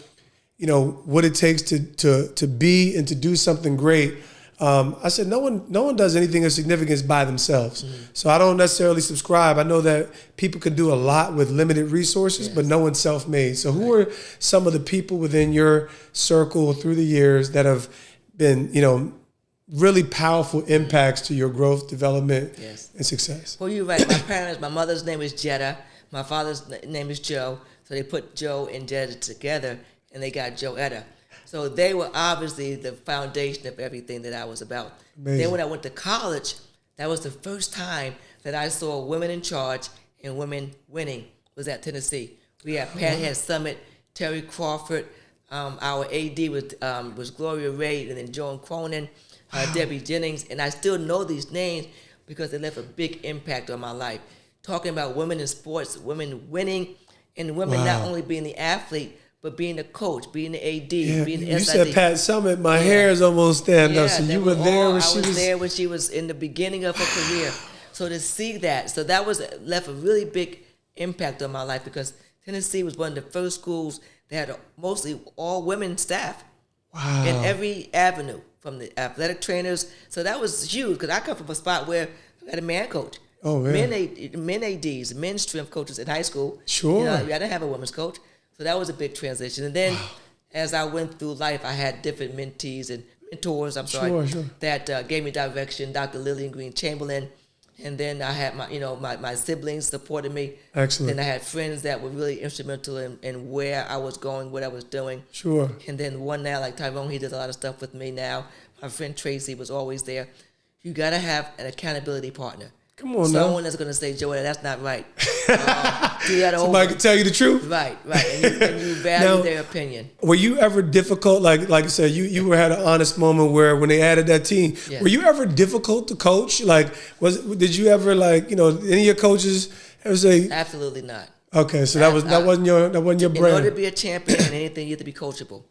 what it takes to be and to do something great, I said no one does anything of significance by themselves. Mm-hmm. So I don't necessarily subscribe. I know that people can do a lot with limited resources, but no one's self-made. So who are some of the people within your circle through the years that have been, really powerful impacts to your growth, development, and success? Well, you're right. My parents, my mother's name is Joetta. My father's name is Joe. So they put Joe and Joetta together, and they got Joetta. So they were obviously the foundation of everything that I was about. Amazing. Then when I went to college, that was the first time that I saw women in charge and women winning was at Tennessee. We had Pat Head Summit, Terry Crawford, our AD was Gloria Ray, and then Joan Cronin, Debbie Jennings, and I still know these names because they left a big impact on my life. Talking about women in sports, women winning, and women not only being the athlete, but being the coach, being the AD, being the SID. You said Pat Summit, my hair is almost standing up. So you were there when she was... I was there when she was in the beginning of her career. So to see that, so that left a really big impact on my life because Tennessee was one of the first schools that had mostly all women staff. Wow. In every avenue, from the athletic trainers. So that was huge because I come from a spot where I had a man coach. Oh, man. Men ADs, men strength coaches in high school. Sure. I didn't have a women's coach. So that was a big transition. And then as I went through life, I had different mentees and mentors, that gave me direction. Dr. Lillian Green Chamberlain. And then I had my siblings supported me. Excellent. Then I had friends that were really instrumental in where I was going, what I was doing. Sure. And then one now, like Tyrone, he does a lot of stuff with me now. My friend Tracy was always there. You got to have an accountability partner. Come on Someone now. that's going to say, Joetta, that's not right. Do that over. Somebody can tell you the truth. Right. And you value Now, their opinion. Were you ever difficult? Like I said, you had an honest moment where when they added that team, Yeah. were you ever difficult to coach? Like, did you ever any of your coaches ever say? Absolutely not. Okay, so that wasn't your brand. In order to be a champion in anything, you have to be coachable.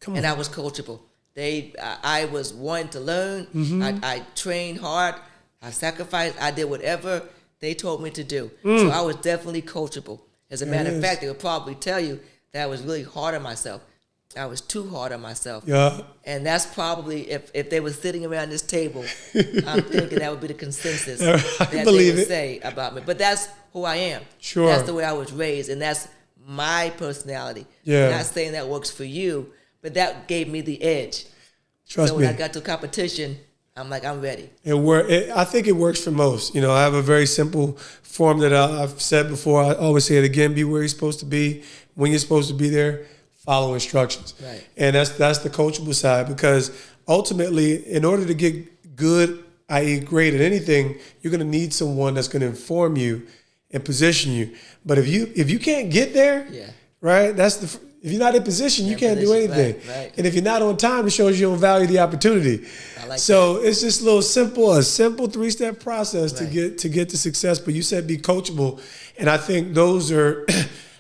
Come on. And I was coachable. I was wanting to learn. Mm-hmm. I trained hard. I sacrificed. I did whatever they told me to do. So I was definitely coachable. As a matter of fact, they would probably tell you that I was really hard on myself. I was too hard on myself. Yeah. And that's probably, if they were sitting around this table, I'm thinking that would be the consensus that they would say about me. But that's who I am. Sure. That's the way I was raised, and that's my personality. Yeah. I'm not saying that works for you, but that gave me the edge. Trust so me. when I got to competition, I'm like, I'm ready. I think it works for most. I have a very simple form that I've said before. I always say it again: be where you're supposed to be, when you're supposed to be there. Follow instructions. Right. And that's the coachable side, because ultimately, in order to get good, i.e. great at anything, you're going to need someone that's going to inform you and position you. But if you can't get there, right? If you're not in position, you can't do anything. Right. And if you're not on time, it shows you don't value the opportunity. I like so it's just a simple 3-step process to Right. get to success. But you said be coachable, and I think those are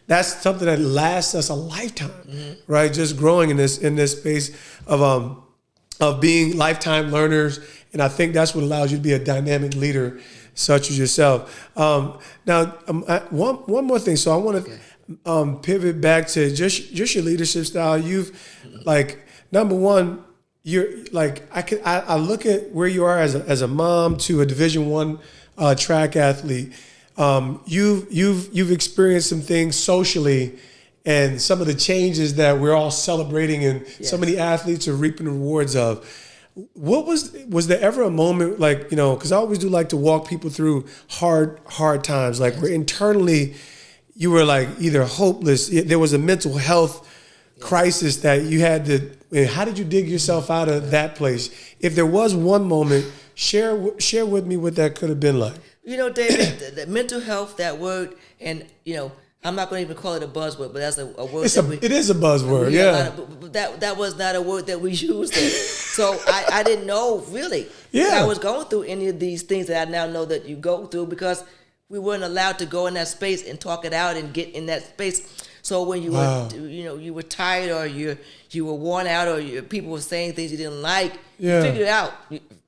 that's something that lasts us a lifetime, right? Just growing in this space of being lifetime learners, and I think that's what allows you to be a dynamic leader, such as yourself. One more thing. So I want to pivot back to just your leadership style. You've number one, you're I look at where you are as a mom to a Division I track athlete. You've experienced some things socially, and some of the changes that we're all celebrating, and so many athletes are reaping the rewards of. What was there ever a moment because I always do like to walk people through hard times, where internally you were either hopeless, there was a mental health crisis that you had to, and how did you dig yourself out of that place? If there was one moment, share with me what that could have been like. David, the mental health, that word, and I'm not going to even call it a buzzword, but that's a word. It is a buzzword, yeah. That was not a word that we used then. So I didn't know really that I was going through any of these things that I now know that you go through, because we weren't allowed to go in that space and talk it out and get in that space. So when you were, you were tired, or you were worn out, or people were saying things you didn't like, you figured it out.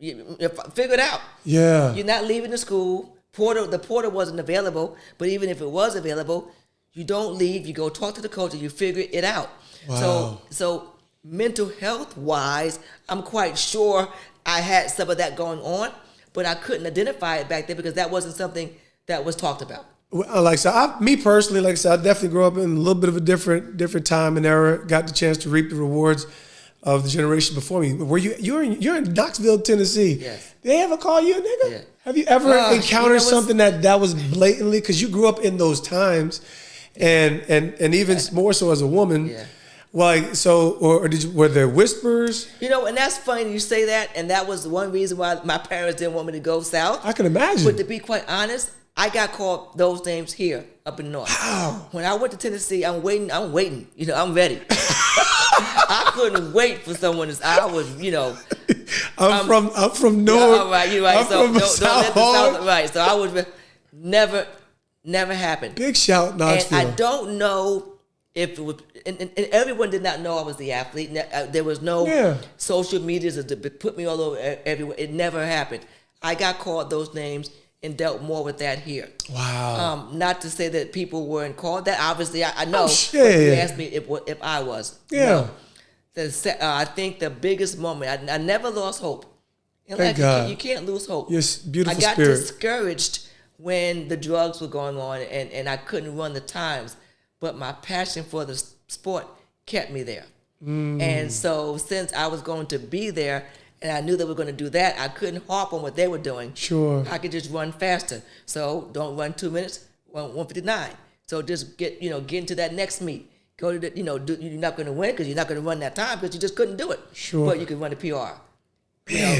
You figure it out. Yeah. You're not leaving the school. The porter wasn't available, but even if it was available, you don't leave. You go talk to the coach and you figure it out. Wow. So mental health wise, I'm quite sure I had some of that going on, but I couldn't identify it back then because that wasn't something that was talked about. Well, me personally, I definitely grew up in a little bit of a different time and era. Got the chance to reap the rewards of the generation before me. Were you're in Knoxville, Tennessee? Yes. Did they ever call you a nigga? Yeah. Have you ever encountered something that was blatantly, because you grew up in those times, and even more so as a woman? Yeah. Were there whispers? And that's funny you say that, and that was one reason why my parents didn't want me to go south. I can imagine. But to be quite honest, I got called those names here up in North. Wow. When I went to Tennessee, I'm waiting. I'm ready. I couldn't wait for someone to. I was, I'm from North. All right, you're right. I'm So from don't let the South. South. Right. So I was never happened. Big shout, Knoxville. And I don't know if it was, and everyone did not know I was the athlete. There was no social medias to put me all over everywhere. It never happened. I got called those names and dealt more with that here. Wow. Not to say that people weren't called that. Obviously, I know. Oh, But you asked me if I was. Yeah. No. I think the biggest moment, I never lost hope. In Thank life, God. you can't lose hope. Yes, beautiful I got spirit. discouraged when the drugs were going on and I couldn't run the times. but my passion for the sport kept me there. And so since I was going to be there and I knew they were going to do that, I couldn't harp on what they were doing. Sure. I could just run faster. So don't run 2 minutes, run 1:59. So just get into that next meet. Go to the, you're not going to win because you're not going to run that time because you just couldn't do it. Sure. But you could run a PR.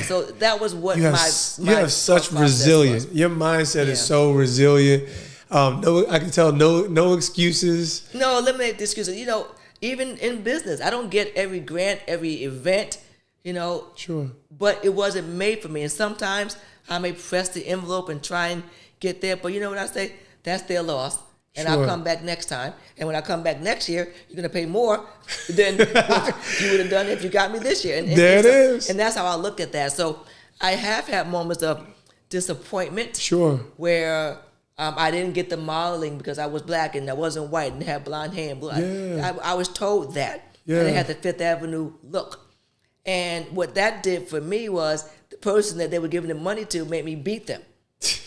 So that was what you have such resilience. Your mindset is so resilient. I can tell no excuses. No, eliminate the excuses. Even in business, I don't get every grant, every event, Sure. But it wasn't made for me. And sometimes I may press the envelope and try and get there. But you know what I say? That's their loss. And Sure. I'll come back next time. And when I come back next year, you're going to pay more than what you would have done if you got me this year. And there it is. And that's how I look at that. So I have had moments of disappointment. Sure. Where I didn't get the modeling because I was black and I wasn't white and had blonde hair and blue. Yeah. I was told that. Yeah. And I had the Fifth Avenue look. And what that did for me was the person that they were giving the money to made me beat them.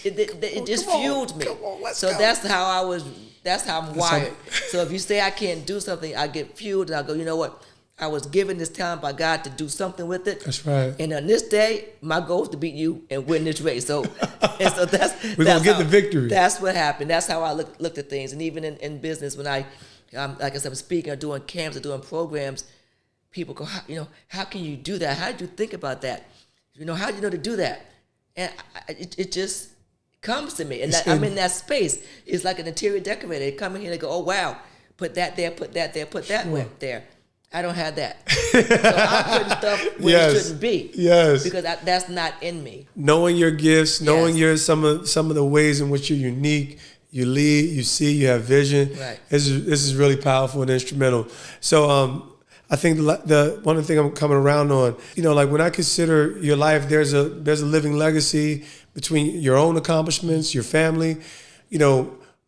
It just fueled me. Come on, let's so go. that's how I'm wired. So if you say I can't do something, I get fueled and I go, you know what? I was given this talent by God to do something with it. That's right. And on this day, my goal is to beat you and win this race. So, we're going to get the victory. That's what happened. That's how I looked at things. And even in business, when like I said, I'm speaking or doing camps or doing programs, people go, how can you do that? How did you think about that? How did you know to do that? And it just comes to me. And I'm in that space. It's like an interior decorator. They come in here and they go, oh, wow, put that there, put that there, put that there. I don't have that. So I'm putting stuff where it shouldn't be. Yes. Because that's not in me. Knowing your gifts, knowing some of the ways in which you're unique, you lead, you see, you have vision. Right. This is really powerful and instrumental. So I think the one thing I'm coming around on, like when I consider your life, there's a living legacy between your own accomplishments, your family.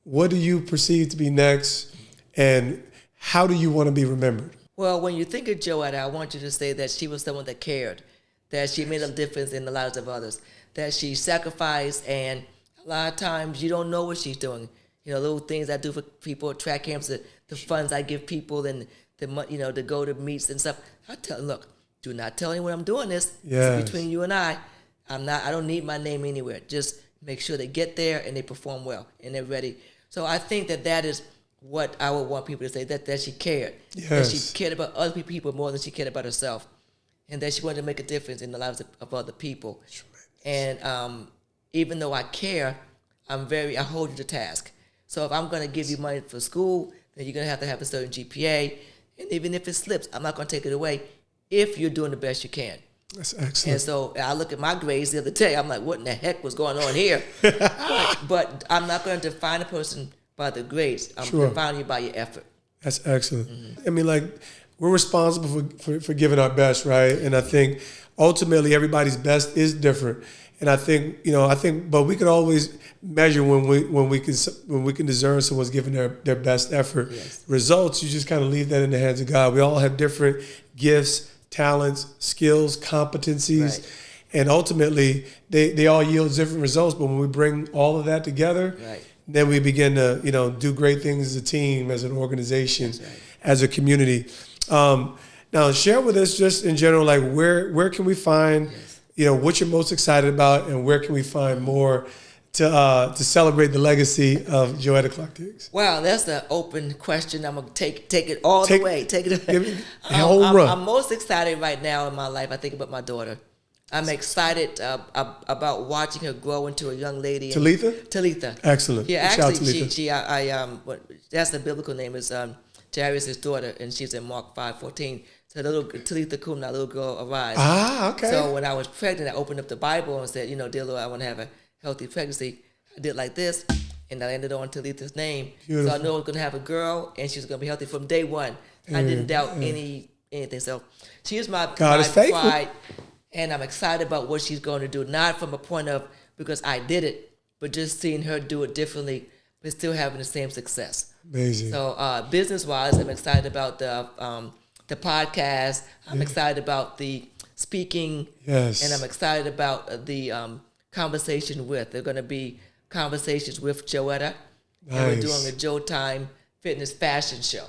What do you perceive to be next, and how do you want to be remembered? Well, when you think of Joetta, I want you to say that she was someone that cared, that she made a difference in the lives of others, that she sacrificed, and a lot of times you don't know what she's doing. Little things I do for people at track camps, the funds I give people, and to go to meets and stuff. I tell them, look, do not tell anyone I'm doing this. Yes. It's between you and I. I don't need my name anywhere. Just make sure they get there and they perform well and they're ready. So I think that is what I would want people to say, that she cared. Yes. That she cared about other people more than she cared about herself. And that she wanted to make a difference in the lives of other people. And even though I care, I hold you to task. So if I'm going to give you money for school, then you're going to have a certain GPA. And even if it slips, I'm not going to take it away if you're doing the best you can. That's excellent. And so I look at my grades the other day. I'm like, what in the heck was going on here? but I'm not going to define a person by the grades. I'm defining you by your effort. That's excellent. Mm-hmm. I mean, we're responsible for giving our best, right? And I think ultimately everybody's best is different. And I think, but we can always measure when we can discern someone's giving their best effort. Yes. Results, you just kind of leave that in the hands of God. We all have different gifts, talents, skills, competencies, right. And ultimately they all yield different results. But when we bring all of that together, right. Then we begin to do great things as a team, as an organization, right. as a community. Now, share with us just in general, where can we find, what you're most excited about, and where can we find more to celebrate the legacy of Joetta Clark-Diggs? Wow, that's an open question. I'm gonna take it all the way. Take it. Give me a whole run. I'm most excited right now in my life. I think about my daughter. I'm excited about watching her grow into a young lady. Talitha. Excellent. Yeah, Shout out actually, Talitha. that's the biblical name is Tyree is his daughter, and she's in Mark 5:14. So the little Talitha Kum, that little girl, arise. Ah, okay. So when I was pregnant, I opened up the Bible and said, dear Lord, I want to have a healthy pregnancy. I did like this, and I ended on Talitha's name. Beautiful. So I knew I was going to have a girl, and she was going to be healthy from day one. I didn't doubt anything. So she is my pride. And I'm excited about what she's going to do, not from a point of because I did it, but just seeing her do it differently, but still having the same success. Amazing. So business-wise, I'm excited about the podcast. I'm excited about the speaking. Yes. And I'm excited about the conversation with. There are going to be conversations with Joetta. Nice. And we're doing a Joe Time fitness fashion show.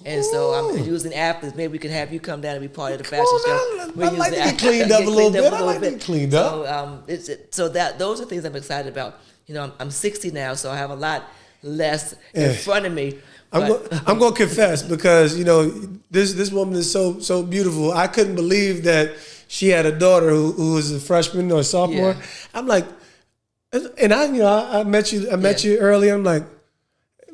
And so I'm using athletes. Maybe we can have you come down and be part of the fashion show. I like to get cleaned up a little bit. I like to get cleaned up. So those are things I'm excited about. You know, I'm 60 now, so I have a lot less in front of me. I'm going to confess, because you know this woman is so beautiful. I couldn't believe that she had a daughter who was a freshman or a sophomore. Yeah. I'm like, and I met you early. I'm like,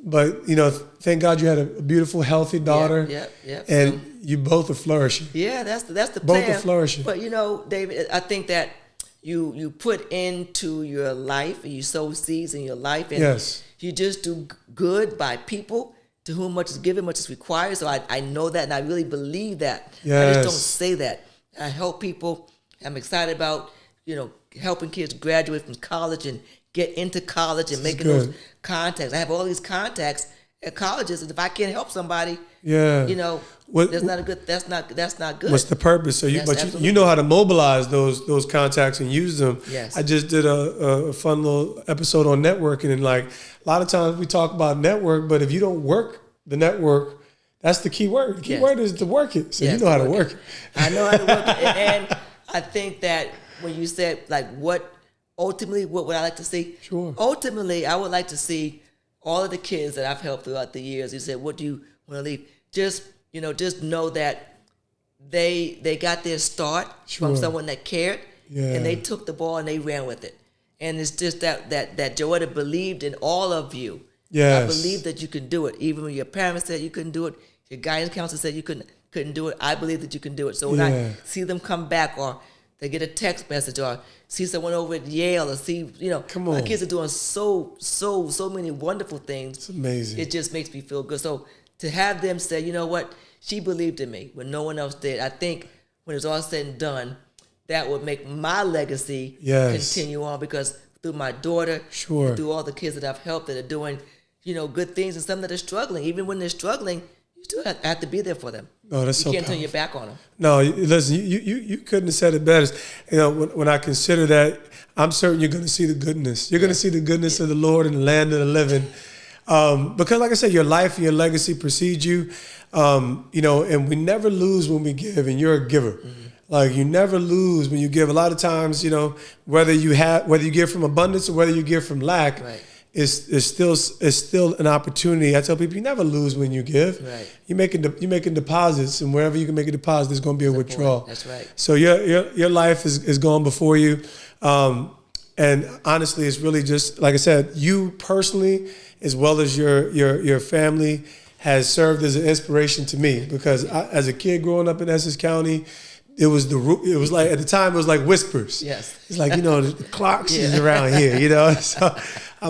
but you know, thank God you had a beautiful, healthy daughter. Yeah. And you both are flourishing. Yeah, that's the plan. Both are flourishing. But you know, David, I think that you put into your life, and you sow seeds in your life, and you just do good by people to whom much is given, much is required. So I know that, and I really believe that. Yes. I just don't say that. I help people. I'm excited about, you know, helping kids graduate from college and get into college and making those contacts. I have all these contacts at colleges, and if I can't help somebody, you know, that's not good. What's the purpose? So you know how to mobilize those contacts and use them. Yes. I just did a fun little episode on networking, and like a lot of times we talk about network, but if you don't work the network, that's the key word. The key word is to work it. So you know how to work it. I know how to work it. And I think that when you said like what would I like to see? Sure. Ultimately, I would like to see all of the kids that I've helped throughout the years. You said, what do you want to leave? Just know that they got their start from someone that cared, and they took the ball and they ran with it. And it's just that Joetta believed in all of you. Yes. I believe that you can do it. Even when your parents said you couldn't do it, your guidance counselor said you couldn't do it, I believe that you can do it. So when I see them come back, or they get a text message, or see someone over at Yale, or see, you know, my kids are doing so many wonderful things. It's amazing. It just makes me feel good. So to have them say, you know what, she believed in me when no one else did, I think when it's all said and done, that would make my legacy continue on, because through my daughter, through all the kids that I've helped that are doing, you know, good things, and some that are struggling, even when they're struggling, you still have to be there for them. Oh, that's you can't turn your back on them. No, listen, you couldn't have said it better. You know, when I consider that, I'm certain you're going to see the goodness. You're going to see the goodness of the Lord in the land of the living. Because like I said, your life and your legacy precedes you. You know, and we never lose when we give, and you're a giver. Mm-hmm. Like, you never lose when you give. A lot of times, you know, whether you give from abundance or whether you give from lack, it's still an opportunity. I tell people, you never lose when you give. Right. You're making deposits, and wherever you can make a deposit, there's going to be a withdrawal. That's right. So your life is going before you, and honestly, it's really just like I said. You personally, as well as your family, has served as an inspiration to me, because as a kid growing up in Essex County, it was like, at the time, it was like whispers. Yes. It's like, you know, the Clarks is around here, you know. So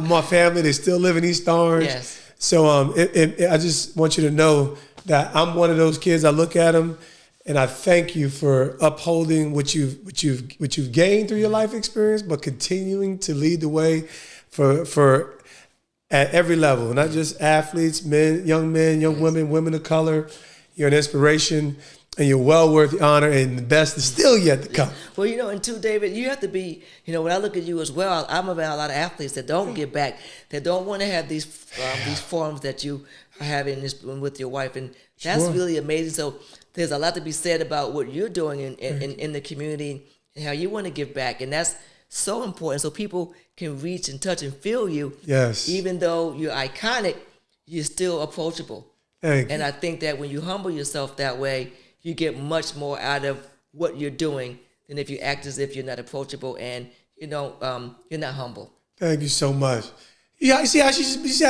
my family, they still live in East Orange. Yes. So I just want you to know that I'm one of those kids. I look at them, and I thank you for upholding what you've gained through your life experience, but continuing to lead the way for at every level, not just athletes, young women, women of color. You're an inspiration. And you're well worth the honor, and the best is still yet to come. Well, you know, and too, David, you have to be, you know, when I look at you as well, I'm around a lot of athletes that don't give back, that don't want to have these forums that you are having with your wife, and that's really amazing. So there's a lot to be said about what you're doing in the community and how you want to give back, and that's so important. So people can reach and touch and feel you. Yes. Even though you're iconic, you're still approachable. Thank you. And I think that when you humble yourself that way, you get much more out of what you're doing than if you act as if you're not approachable and you're not humble. Thank you so much. Yeah, you see how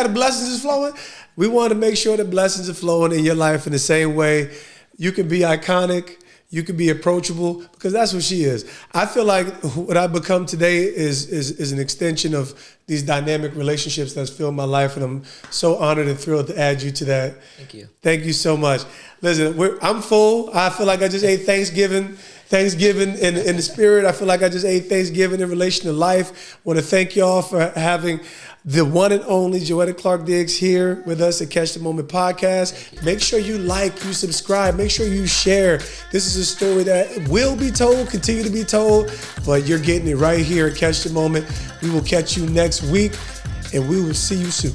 the blessings is flowing? We want to make sure the blessings are flowing in your life in the same way. You can be iconic, you can be approachable, because that's what she is. I feel like what I've become today is an extension of these dynamic relationships that's filled my life, and I'm so honored and thrilled to add you to that. Thank you. Thank you so much. Listen, I'm full. I feel like I just ate Thanksgiving in the spirit. I feel like I just ate Thanksgiving in relation to life. I want to thank y'all for having the one and only Joetta Clark Diggs here with us at Catch the Moment podcast. Make sure you like, you subscribe, make sure you share. This is a story that will be told, continue to be told, but you're getting it right here at Catch the Moment. We will catch you next week, and we will see you soon.